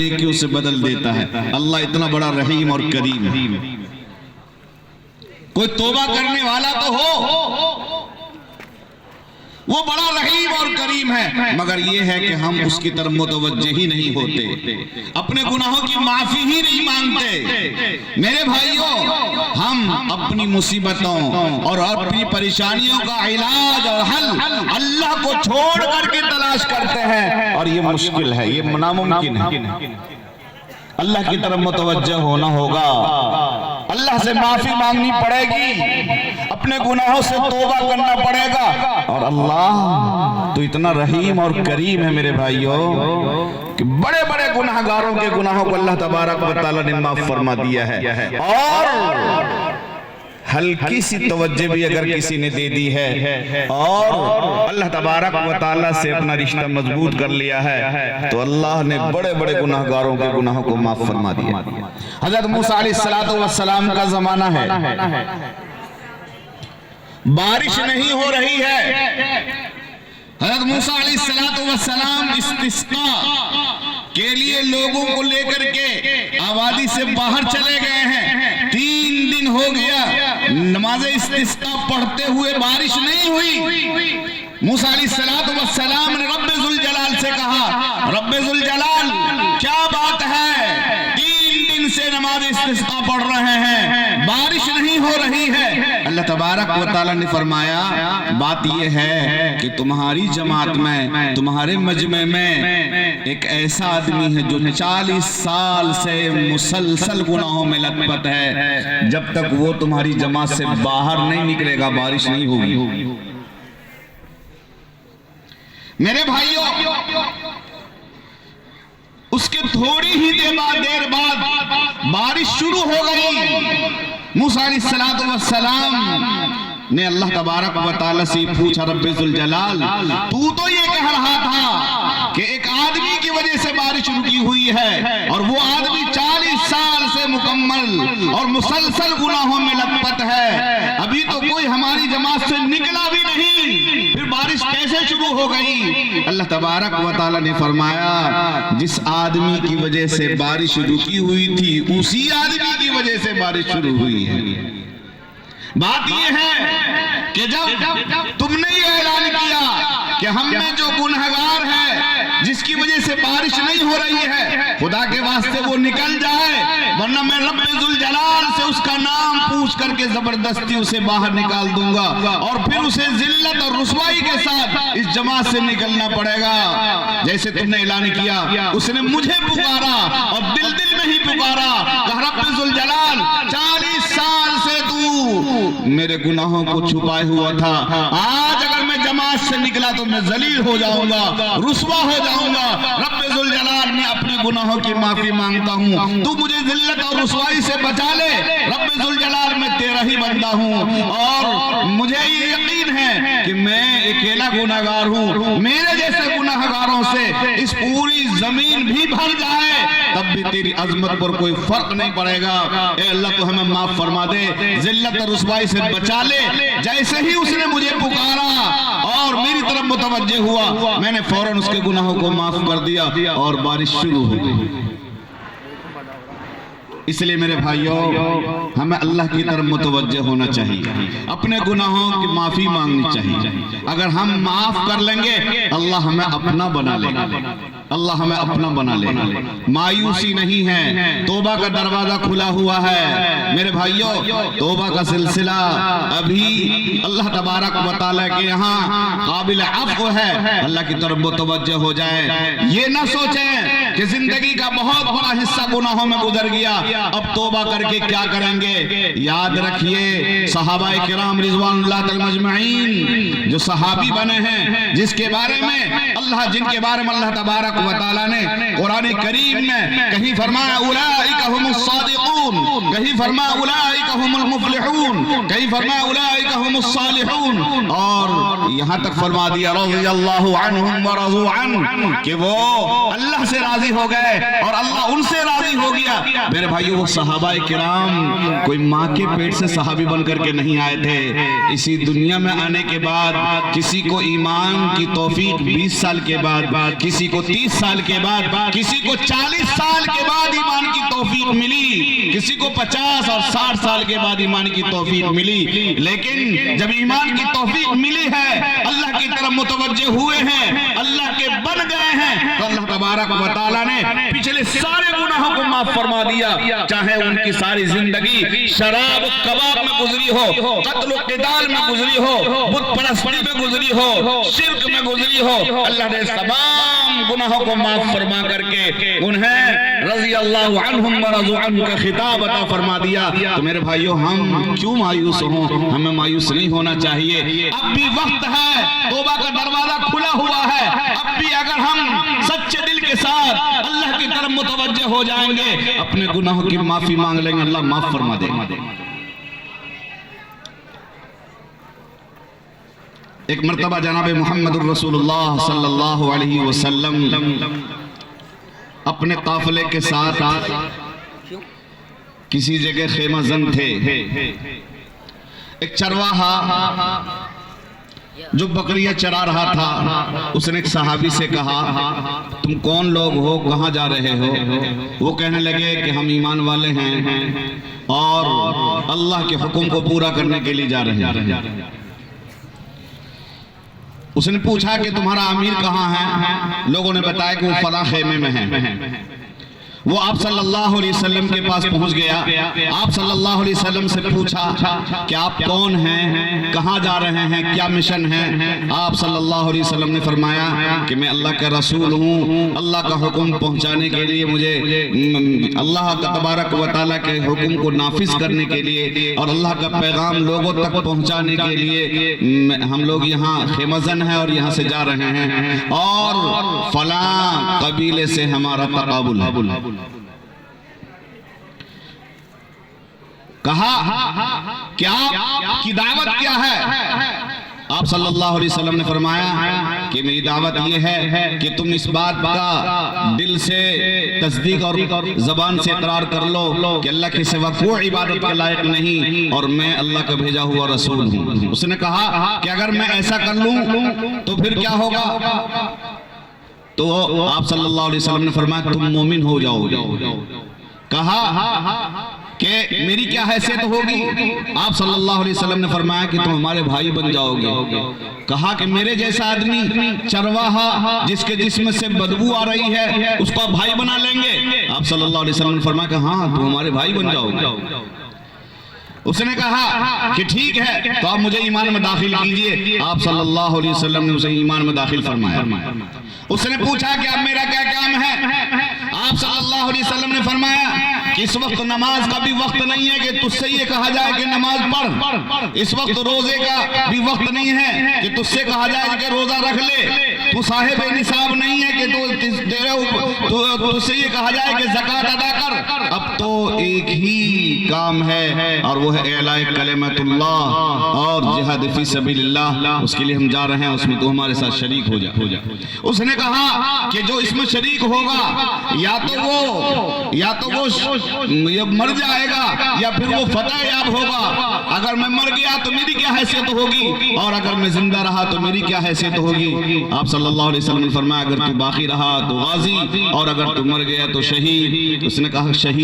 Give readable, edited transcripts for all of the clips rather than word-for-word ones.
नेकियों से बदल देता है। अल्लाह इतना बड़ा रहीम और करीम है। कोई तौबा करने वाला तो हो, वो बड़ा रहीम और करीम है, मगर ये है कि हम उसकी तरफ मुतवज्जे ही नहीं होते, अपने गुनाहों की माफी ही नहीं मांगते। मेरे भाइयों, हम अपनी मुसीबतों और अपनी परेशानियों का इलाज और हल अल्लाह को छोड़ करके तलाश करते हैं, और ये मुश्किल है, ये नामुमकिन है। अल्लाह की तरफ मुतवज्जह होना होगा, अल्लाह से माफी मांगनी पड़ेगी, अपने गुनाहों से तौबा करना पड़ेगा। और अल्लाह तो इतना रहीम और करीम है मेरे भाइयों कि बड़े बड़े गुनाहगारों के गुनाहों को अल्लाह तबारक व तआला ने माफ फरमा दिया है। और हल्की सी तवज्जो भी अगर किसी ने दे दी है और अल्लाह तबारक व तआला से अपना रिश्ता मजबूत कर लिया है, तो अल्लाह ने बड़े बड़े गुनाहगारों के गुनाहों को माफ फरमा दिया। हजरत मूसा अलैहिस्सलातु वस्सलाम का जमाना है, बारिश नहीं हो रही है। हजरत मूसा अलैहिस्सलातु वस्सलाम इस्तिस्का के लिए लोगों को लेकर के आबादी से बाहर चले गए हैं। 3 दिन हो गया नमाज इस्तिस्का पढ़ते हुए बारिश नहीं हुई। मूसा अलैहिस्सलातु वस्सलाम ने रब्बे जुल जलाल से कहा, रब्बे जुल जलाल क्या बात है, 3 दिन से नमाज इस्तिस्का पढ़ रहे हैं, बारिश नहीं हो रही है। अल्लाह तबारक व तआला ने फरमाया, बात यह है कि तुम्हारी जमात में, तुम्हारे मजमे में एक ऐसा आदमी है जो 40 साल से मुसलसल गुनाहों में लथपथ है, जब तक वो तुम्हारी जमात से बाहर नहीं निकलेगा बारिश नहीं होगी। मेरे भाइयों, उसके थोड़ी ही देर बाद बारिश शुरू हो गई। मूसा अलैहिस्सलातु वस्सलाम ने अल्लाह तबारक व तआला से पूछा, रब्बे जुल जलाल, तू तो ये कह रहा था कि एक आदमी की वजह से बारिश रुकी हुई है, और वो आदमी 40 साल से मुकम्मल और मुसलसल गुनाहों में लथपथ है, अभी तो कोई हमारी जमात से निकला भी नहीं, फिर बारिश कैसे शुरू हो गई? अल्लाह तबारक व तआला ने फरमाया, जिस आदमी की वजह से बारिश रुकी हुई थी उसी आदमी की वजह से बारिश शुरू हुई है। बात यह है कि जब तुमने ये ऐलान किया कि हम में जो गुनहगार है जिसकी वजह से बारिश नहीं हो रही है, खुदा के वास्ते वो निकल जाए, वरना मैं रब्बे जुल जलाल से उसका नाम पूछ करके जबरदस्ती उसे बाहर निकाल दूंगा, और फिर उसे जिल्लत और रुसवाई के साथ इस जमात से निकलना पड़ेगा। जैसे तुमने ऐलान किया, उसने मुझे पुकारा और दिल में ही पुकारा, कहा रब्बे जुल जलाल 40 साल से तू मेरे गुनाहों को छुपाए हुआ था, आज अगर मैं जमात से निकला तो मैं जलील हो जाऊंगा, रुसवा हो जाऊंगा। रब्बे जुल जलाल मैं अपने गुनाहों की माफी मांगता हूँ, तू मुझे जिल्लत और रुसवाई से बचा ले। रब्बे जुल जलाल मैं तेरा ही बंदा हूँ, और मुझे ये यकीन है कि मैं अकेला गुनाहगार हूँ, मेरे जैसे गुनाहगारों से इस पूरी जमीन भी भर जाए तब भी तेरी अजमत पर कोई फर्क नहीं पड़ेगा। ए अल्लाह तो हमें माफ फरमा दे, जिल्लत और रुसवाई से बचा ले। जैसे ही उसने मुझे पुकारा और मेरी तरफ मुतवज्जे हुआ, मैंने फौरन उसके गुनाहों को माफ कर दिया और बारिश शुरू हो गई। इसलिए मेरे भाइयों, हमें अल्लाह की तरफ मुतवज्जे होना चाहिए, अपने गुनाहों की माफी मांगनी चाहिए। अगर हम माफ कर लेंगे, अल्लाह हमें अपना बना लेगा, अल्लाह हमें अपना बना लेगा। मायूसी नहीं है, तौबा का दरवाजा खुला हुआ है। मेरे भाइयों, तौबा का सिलसिला अभी अल्लाह तबारक व तआला के यहाँ काबिल अफ़्व है, अल्लाह की तरफ मुतवज्जे हो जाए। ये ना सोचें कि जिंदगी का बहुत बड़ा हिस्सा गुनाहों में गुजर गया, अब तौबा करके क्या करेंगे। याद रखिए, सहाबाए किराम रिज़वानुल्लाह तआला मजमईन जो सहाबी बने हैं, जिसके बारे में अल्लाह, जिनके बारे में अल्लाह तबारक व तआला ने कुरान करीम में कहीं फरमाया उलाइका हुमुस सादिकून, कहीं फरमाया उलाइका हुमुल मुफ्लिहून, कहीं फरमाया उलाइका हुमुस सालिहून, और यहाँ तक फरमा दिया रज़ियल्लाहु अन्हुम व रज़ू अन, कि वो अल्लाह से राजी हो गए और अल्लाह उनसे राजी हो गया। मेरे भाइयों, वो सहाबाए किराम कोई माँ के पेट से सहाबी बन करके नहीं आए थे। इसी दुनिया में आने के बाद किसी को ईमान की तौफीक 20 साल के बाद, किसी को 30 साल के बाद, किसी को 40 साल किसी को 50 और 60 साल के बाद ईमान की तौफीक मिली, लेकिन जब ईमान की तौफीक मिली है, अल्लाह की तरफ मुतवज्जे हुए हैं, अल्लाह के बन गए हैं, तो अल्लाह तबारक व तआला ने पिछले सारे गुनाहों को माफ फरमा दिया। चाहे उनकी सारी जिंदगी शराब कबाब में गुजरी हो, कत्ल क़िताल में गुजरी हो, बुत परस्ती में गुजरी हो, शिर्क में गुजरी हो, अल्लाह ने तमाम गुनाहों को माफ फरमा करके उन्हें रज़ी अल्लाहु अन्हुम व रज़ू अन्हु का खिताब अता फरमा दिया। तो मेरे भाइयों, हम क्यों मायूस हों? हमें मायूस नहीं होना चाहिए। अब भी वक्त है, तौबा का दरवाजा खुला हुआ है। अब भी अगर हम सच्चे दिल के साथ अल्लाह की तरफ मुतवज्जे हो जाएंगे, अपने गुनाहों की माफी मांग लेंगे, अल्लाह माफ फरमा देगा। एक मर्तबा जनाब मुहम्मदुर रसूलुल्लाह सल्लल्लाहु अलैहि वसल्लम अपने काफिले के साथ किसी जगह खेमाजन थे। एक चरवाहा जो बकरियां चरा रहा था, उसने एक सहाबी से कहा, तुम कौन लोग हो, कहाँ जा रहे हो? वो कहने लगे कि हम ईमान वाले हैं और अल्लाह के हुक्म को पूरा करने के लिए जा रहे हैं। उसने पूछा कि तुम्हारा अमीर कहाँ है? लोगों ने बताया कि वो फला खेमे में है। वो आप सल्लल्लाहु अलैहि वसल्लम के पास पहुंच गया। आप सल्लल्लाहु अलैहि वसल्लम से पूछा कि आप कौन हैं, कहाँ जा रहे हैं, क्या मिशन है? आप सल्लल्लाहु अलैहि वसल्लम ने फरमाया कि मैं अल्लाह का रसूल हूँ, अल्लाह का हुक्म पहुँचाने के लिए, मुझे अल्लाह तबारक व तआला के हुक्म को नाफिज करने के लिए और अल्लाह का पैगाम लोगों तक पहुँचाने के लिए हम लोग यहाँ खेमजन है और यहाँ से जा रहे हैं और फला कबीले से हमारा तकाबुल है। कहा क्या की दावत क्या है? आप सल्लल्लाहु अलैहि वसल्लम ने फरमाया कि मेरी दावत यह है कि तुम इस बात का दिल से तस्दीक और जबान से इकरार कर लो कि अल्लाह के सिवा कोई इबादत के लायक नहीं और मैं अल्लाह का भेजा हुआ रसूल हूँ। उसने कहा कि अगर मैं ऐसा कर लूं तो फिर क्या होगा? तो आप सल्लल्लाहु अलैहि वसल्लम ने फरमाया तुम मोमिन हो जाओगे। कहा कि मेरी क्या हैसियत होगी? आप सल्लल्लाहु अलैहि वसल्लम ने फरमाया कि तुम हमारे भाई बन जाओगे। कहा कि मेरे जैसा आदमी चरवाहा जिसके जिस्म से बदबू आ रही है उसको आप भाई बना लेंगे? आप सल्लल्लाहु अलैहि वसल्लम ने फरमाया कि हाँ, तुम हमारे भाई बन जाओगे। उसने कहा कि ठीक है, तो आप मुझे ईमान में दाखिल कीजिए। आप सल्लल्लाहु अलैहि वसल्लम ने उसे ईमान में दाखिल फरमाया। उसने पूछा कि अब मेरा क्या काम है? आप सल्लल्लाहु अलैहि वसल्लम ने फरमाया कि इस वक्त नमाज का भी वक्त नहीं है कि तुझसे ये कहा जाए कि नमाज पढ़। इस वक्त रोजे का भी वक्त नहीं है कि तुझसे कहा जाए कि रोजा रख ले। तू साहिब निसाब नहीं है कि तुझसे ये कहा जाए कि ज़कात अदा कर। अब तो एक ही काम है और वो है इलाए कलिमतुल्लाह और जिहाद फी सबीलिल्लाह। उसके लिए हम जा रहे हैं, उसमें तो हमारे साथ शरीक हो जा। उसने कहा कि जो इसमें शरीक होगा या तो वो ये मर जाएगा या फिर वो फतह याब होगा। अगर मैं मर गया तो मेरी क्या हैसियत होगी और अगर मैं जिंदा रहा तो मेरी क्या हैसियत होगी? आप सल्लल्लाहु अलैहि वसल्लम ने फरमाया अगर तू बाकी रहा तो गाजी और अगर तू मर गया तो शहीद। उसने कहा शहीद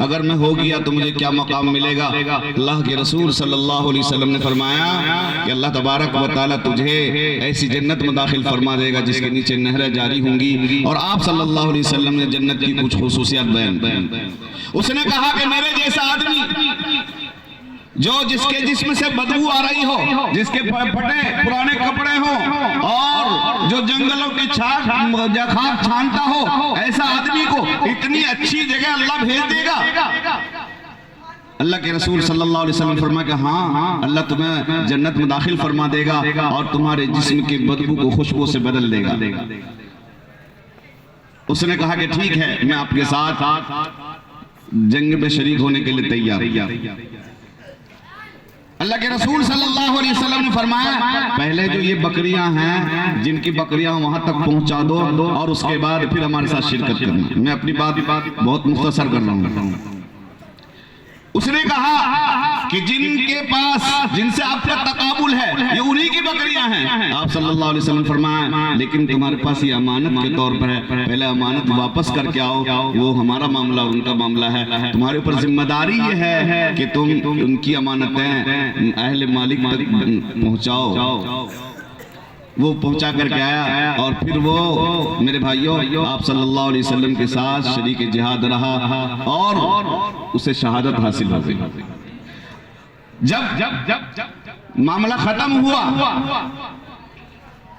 अगर मैं हो गया तो मुझे क्या मकाम मिलेगा? अल्लाह के रसूल सल्लल्लाहु अलैहि वसल्लम ने फरमाया कि अल्लाह तबारक व तआला तुझे ऐसी जन्नत में दाखिल फरमा देगा जिसके नीचे नहरें जारी होंगी। और आप सल्लल्लाहु अलैहि वसल्लम ने जन्नत की कुछ खुसूसियात बयान। उसने कहा कि मेरे जैसा आदमी जो जिसके जिस्म से बदबू आ रही हो, जिसके फटे पुराने कपड़े हो और जो जंगलों की खाक छानता हो, ऐसा आदमी को इतनी अच्छी जगह अल्लाह भेज देगा। अल्लाह के रसूल सल्लल्लाहु अलैहि वसल्लम फरमाया कि हाँ, अल्लाह तुम्हें जन्नत में दाखिल फरमा देगा और तुम्हारे जिस्म की बदबू को खुशबू से बदल देगा। उसने कहा कि ठीक है, मैं आपके साथ जंग में शरीक होने के लिए तैयार। अल्लाह के रसूल सल्लल्लाहु अलैहि वसल्लम ने फरमाया पहले जो ये बकरियां हैं, जिनकी बकरियां वहां तक पहुंचा दो और उसके बाद फिर हमारे साथ शिरकत करना। मैं अपनी बात बहुत मुख्तसर कर रहा हूँ। उसने कहा कि जिनके पास जिनसे आपका तकाबुल है ये उन्हीं की बकरियां हैं। आप सल्लल्लाहु अलैहि वसल्लम फरमाया लेकिन तुम्हारे पास ये अमानत के तौर पर है, पहले अमानत वापस करके आओ, वो हमारा मामला और उनका मामला है, तुम्हारे ऊपर जिम्मेदारी ये है कि तुम उनकी अमानतें अहले मालिक तक पहुंचाओ। वो पहुंचा करके आया और फिर वो मेरे भाइयों आप सल्लल्लाहु अलैहि वसल्लम के साथ शरीक जिहाद रहा और उसे शहादत हासिल हो गई। जब मामला खत्म हुआ,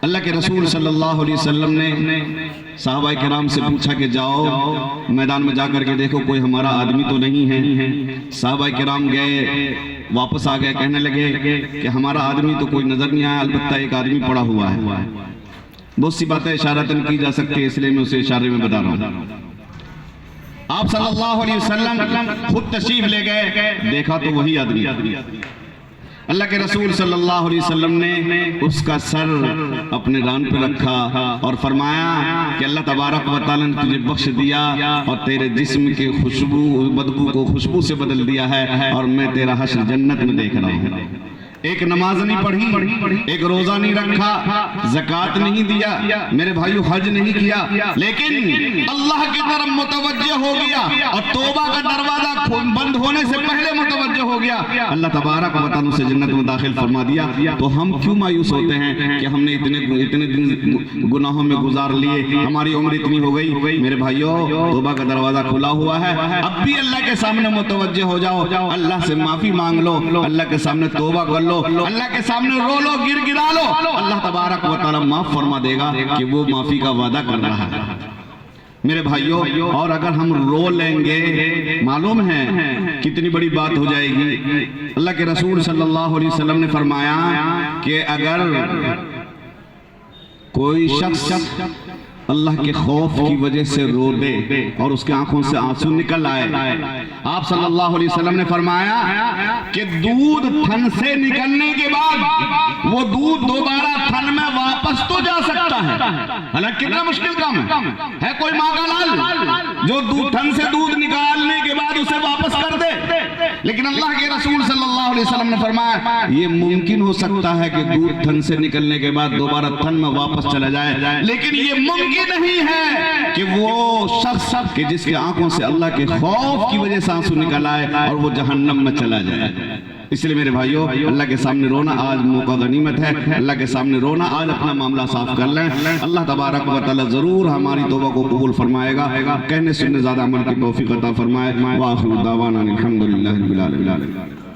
अल्लाह के रसूल सल्लल्लाहु अलैहि वसल्लम ने सहाबा किराम से पूछा कि जाओ मैदान में जाकर के देखो कोई हमारा आदमी तो नहीं है। सहाबा किराम गए, वापस आ गए, कहने लगे कि हमारा आदमी तो कोई नजर नहीं आया, अलबत्ता एक आदमी पड़ा हुआ है। बहुत सी बातें इशारतन की जा सकती है, इसलिए मैं उसे इशारे में बता रहा हूँ। आप सल्लल्लाहु अलैहि वसल्लम खुद तशरीफ ले गए, देखा तो वही आदमी। अल्लाह के रसूल सल्लल्लाहु अलैहि वसल्लम ने उसका सर अपने रान पे रखा और फरमाया कि अल्लाह तबारक व तआला ने तुझे बख्श दिया और तेरे जिस्म के खुशबू बदबू को खुशबू से बदल दिया है और मैं तेरा हश्र जन्नत में देख रहा हूँ। एक नमाज नहीं पढ़ी, एक रोजा नहीं रखा, ज़कात नहीं दिया, मेरे भाइयों हज नहीं किया, लेकिन अल्लाह की तरफ मुतवज्जह हो गया और तौबा का दरवाजा बंद होने से पहले मुतवज्जह हो गया, अल्लाह तबारक व तआला उसे जन्नत में दाखिल फरमा दिया। तो हम क्यों मायूस होते हैं कि हमने इतने दिन गुनाहों में गुजार लिए, हमारी उम्र इतनी हो गई। मेरे भाइयों तौबा का दरवाजा खुला हुआ है, अब भी अल्लाह के सामने मुतवज्जह हो जाओ, अल्लाह से माफी मांग लो, अल्लाह के सामने तौबा कर लो, अल्लाह के सामने रो लो, गिरा लो, अल्लाह तबारक व तआला माफ फरमा देगा कि वो माफी का वादा कर रहा है। मेरे भाइयों और अगर हम रो लेंगे मालूम है कितनी बड़ी बात हो जाएगी। अल्लाह के रसूल सल्लल्लाहु अलैहि वसल्लम ने फरमाया कि अगर कोई शख्स अल्लाह के खौफ की वजह से रो दे और उसके आंखों से आंसू निकल आए, आप सल्लल्लाहु अलैहि वसल्लम ने फरमाया कि दूध थन से निकलने के बाद वो दूध दोबारा थन में वापस तो जा सकता है, हालांकि कितना मुश्किल काम है कोई माँ का लाल जो दूध थन से दूध निकालने के बाद उसे वापस कर दे, लेकिन अल्लाह के रसूल सल्लल्लाहु अलैहि वसल्लम ने फरमाया ये मुमकिन हो सकता है कि दूध थन से निकलने के बाद दोबारा थन में वापस चला जाए, लेकिन ये मुमकिन नहीं है कि वो शख्स कि जिसके आंखों से अल्लाह के खौफ की वजह से आंसू निकल आए और वो जहन्नम में चला जाए। इसलिए मेरे भाइयों अल्लाह के सामने रोना आज मौका गनीमत है, अल्लाह के सामने रोना आज अपना मामला साफ कर लें, अल्लाह तबारक व तआला जरूर हमारी तौबा को कबूल फरमाएगा, कहने सुनने ज्यादा अमल की तौफीक अता फरमाए। व आखिरु दावाना अनिल हम्दुलिल्लाहि रब्बिल आलमीन।